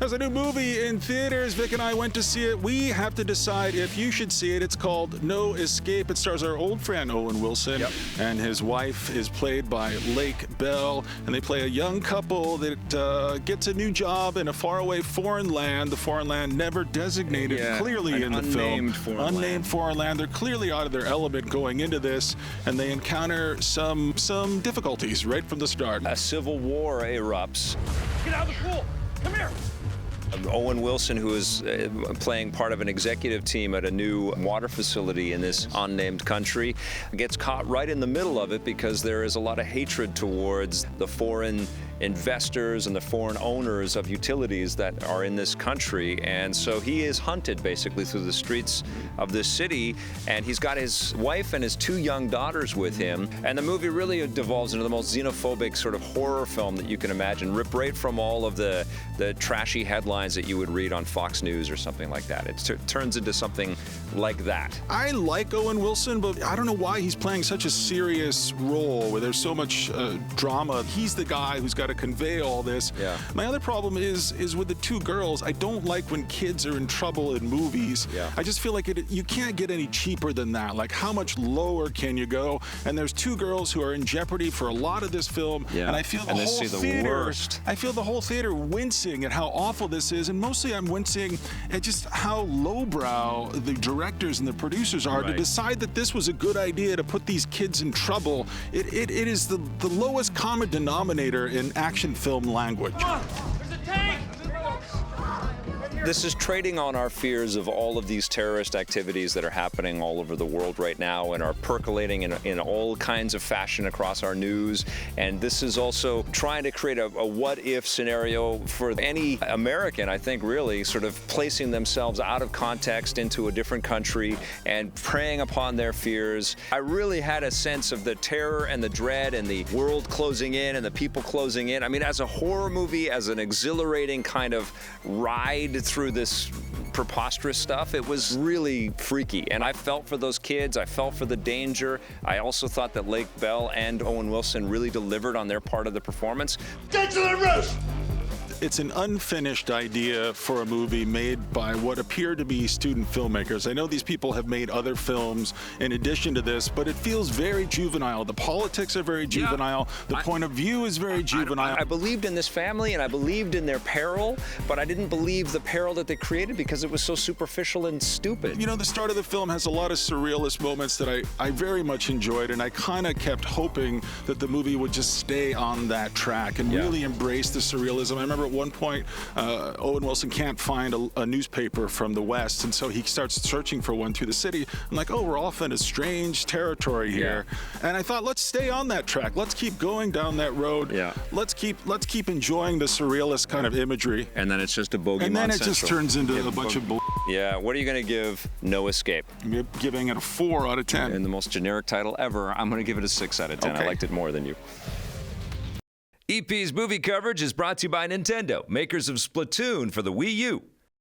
There's a new movie in theaters. Vic and I went to see it. We have to decide if you should see it. It's called No Escape. It stars our old friend Owen Wilson, and his wife is played by Lake Bell, and they play a young couple that gets a new job in a faraway foreign land. The foreign land never designated clearly in the film. Unnamed foreign land. They're clearly out of their element going into this, and they encounter some difficulties right from the start. A civil war erupts. Get out of the pool! Come here! Owen Wilson, who is playing part of an executive team at a new water facility in this unnamed country, gets caught right in the middle of it because there is a lot of hatred towards the foreign investors and the foreign owners of utilities that are in this country. And so he is hunted basically through the streets of this city, and he's got his wife and his two young daughters with him. And the movie really devolves into the most xenophobic sort of horror film that you can imagine, ripped right from all of the trashy headlines that you would read on Fox News or something like that. It turns into something like that. I like Owen Wilson, but I don't know why he's playing such a serious role where there's so much drama. He's the guy who's got to convey all this. Yeah. My other problem is with the two girls. I don't like when kids are in trouble in movies. Yeah. I just feel like you can't get any cheaper than that. Like, how much lower can you go? And there's two girls who are in jeopardy for a lot of this film, and I feel the whole theater. I feel the whole theater wincing at how awful this is, and mostly I'm wincing at just how lowbrow the directors and the producers are to decide that this was a good idea to put these kids in trouble. It is the lowest common denominator in action film language. Come on! There's a tank! This is trading on our fears of all of these terrorist activities that are happening all over the world right now and are percolating in all kinds of fashion across our news. And this is also trying to create a what-if scenario for any American, I think, really, sort of placing themselves out of context into a different country and preying upon their fears. I really had a sense of the terror and the dread and the world closing in and the people closing in. I mean, as a horror movie, as an exhilarating kind of ride through this preposterous stuff, it was really freaky. And I felt for those kids. I felt for the danger. I also thought that Lake Bell and Owen Wilson really delivered on their part of the performance. Get to the roof! It's an unfinished idea for a movie made by what appear to be student filmmakers. I know these people have made other films in addition to this, but it feels very juvenile. The politics are very juvenile. The point of view is very juvenile. I believed in this family, and I believed in their peril, but I didn't believe the peril that they created because it was so superficial and stupid. You know, the start of the film has a lot of surrealist moments that I very much enjoyed, and I kind of kept hoping that the movie would just stay on that track and really embrace the surrealism. I remember at one point, Owen Wilson can't find a newspaper from the West, and so he starts searching for one through the city. I'm like, oh, we're off into strange territory here. And I thought, let's stay on that track. Let's keep going down that road. Let's keep enjoying the surrealist kind of imagery. And then it's just a bogeyman And then it central. just turns into a bunch of bull. Yeah, what are you going to give No Escape? I'm giving it a 4 out of 10. And the most generic title ever, I'm going to give it a 6 out of 10. I liked it more than you. EP's movie coverage is brought to you by Nintendo, makers of Splatoon for the Wii U.